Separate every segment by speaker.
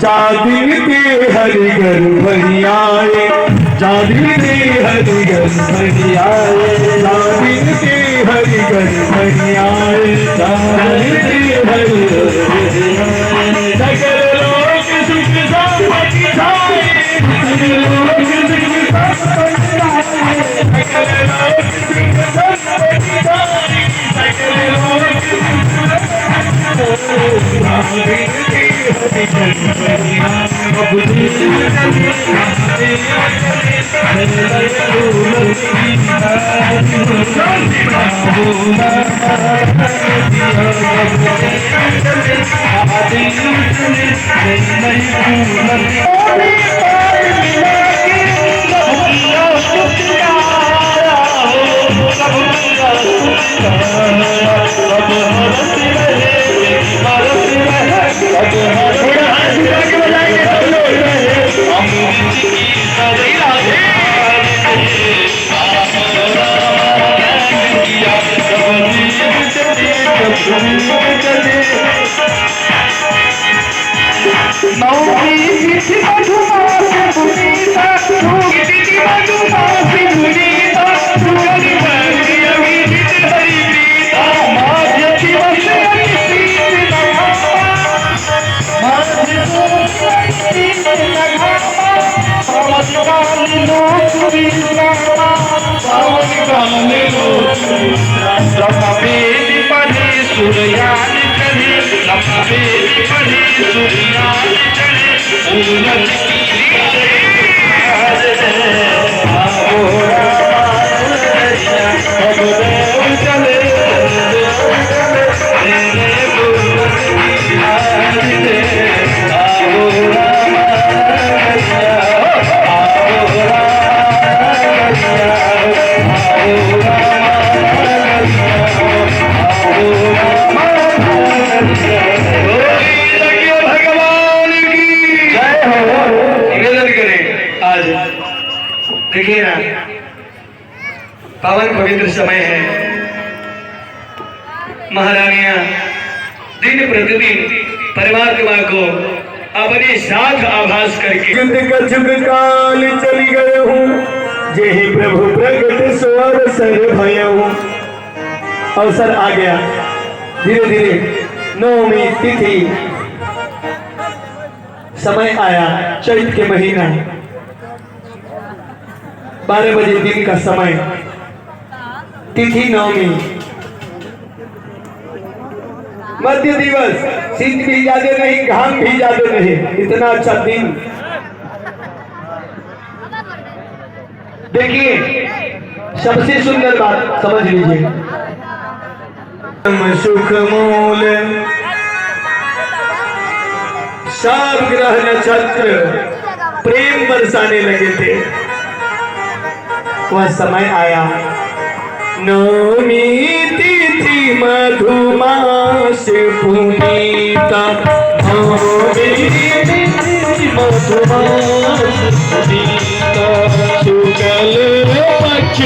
Speaker 1: जादिन के हरिगर भरियाए, जादिन के हरिगर भरियाए, जादिन के हरिगर भरियाए, जादिन के हरिगर भरियाए। सकल लोक सुख संपत्ति छाए, सकल लोक सुख संपत्ति छाए, सकल लोक सुख संपत्ति छाए, सकल लोक
Speaker 2: देखिए ना, पावन पवित्र समय है। महारानियां दिन प्रतिदिन परमात्मा को अपने साथ आभास करके
Speaker 1: काल चली गए हूँ, जेहि प्रभु प्रकट स्वर सर भय हूँ। अवसर आ गया, धीरे धीरे नवमी तिथि समय आया। चैत के महीना 12 बजे दिन का समय, तिथि नवमी, मध्य दिवस, शीत भी ज्यादा नहीं, घाम भी ज्यादा नहीं, इतना अच्छा दिन। देखिए सबसे सुंदर बात समझ लीजिए, सुख मूल सब ग्रह नक्षत्र प्रेम बरसाने लगे थे। वह समय आया, नवमी तिथि मधुमास पुनीता, नवमी तिथि मधुमास पुनीता, शुक्ल पक्ष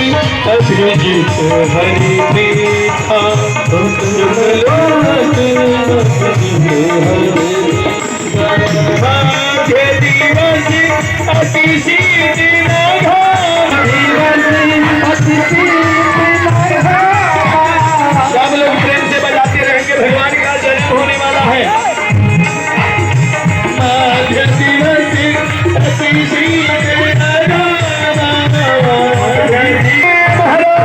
Speaker 1: अभिजित हरि प्रीता, माघ दिवस अति शीत सब लोग प्रेम से बजाते रहेंगे, भगवान का जन्म होने वाला है। माघ दिवस अति शीत महाराज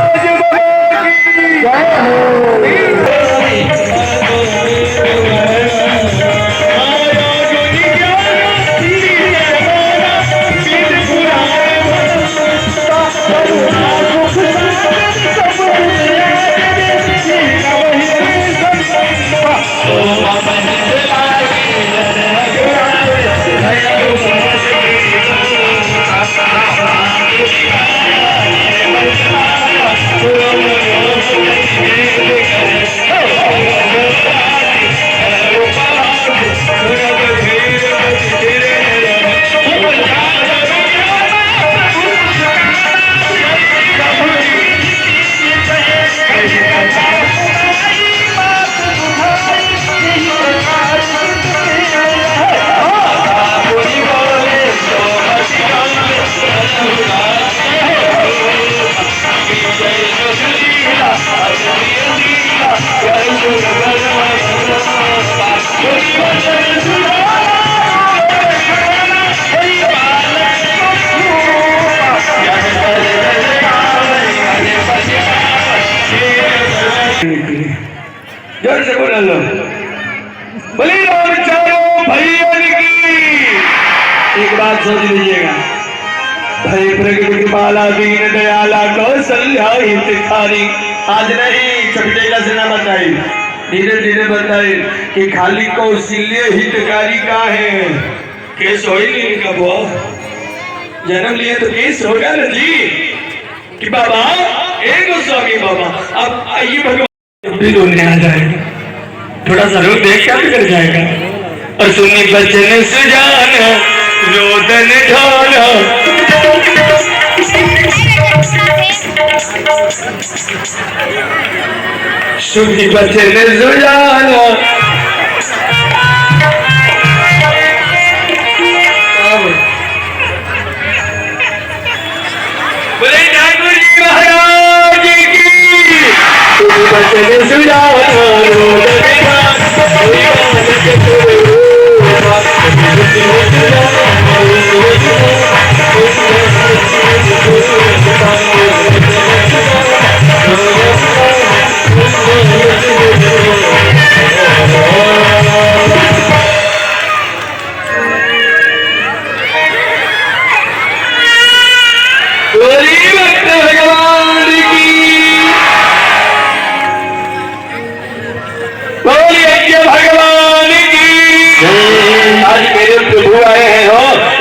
Speaker 1: लाल बोले राम चारों भैया की। एक बात सोच लीजिएगा, भय प्रगति कृपाला दीन दयाला कौशल्या हितकारी। आज नहीं छपटेला से ना बताई, धीरे धीरे बताई कि खाली कौशल्य हितकारी का है। केस हो ही नहीं इनका बुआ, जन्म लिए तो केस होगा ना जी कि बाबा एक गोस्वामी बाबा अब आइए भगवान भी रोने आ जाएगा, थोड़ा सा रो देख क्या कर जाएगा। और सुनी बचन सुजाना रोदन ढाला, सुनी बचन सुजाना बोले ठाकुर जी महाराज की। सुनी बचन सुजाना रोदन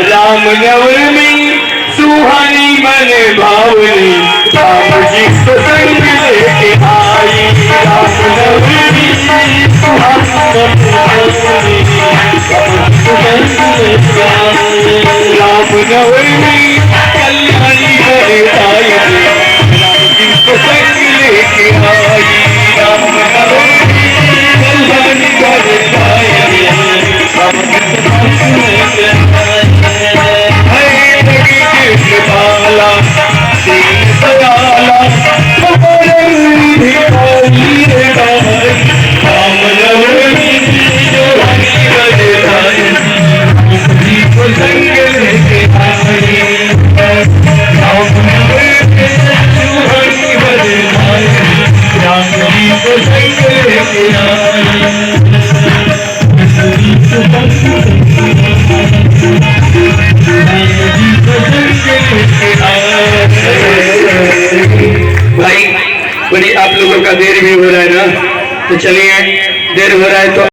Speaker 1: राम नवमी सुहानी मन भावनी, राम जी को संग लेके आई। राम नवमी सुहानी मन भावनी, राम नवमी कल्याणी बरसाई, राम जी को संग लेके आई। राम नवमी कल्याणी बरसाई, राम जी को संग लेके आई। कृपाला दीन दयाला राम नवमी जो हरी बरसाई, जी को संग लेके आई। राम नवमी जो हरी बरसाई, राम जी को संग लेके आई। भाई बड़ी आप लोगों का देर भी हो रहा है ना, तो चलिए देर हो रहा है तो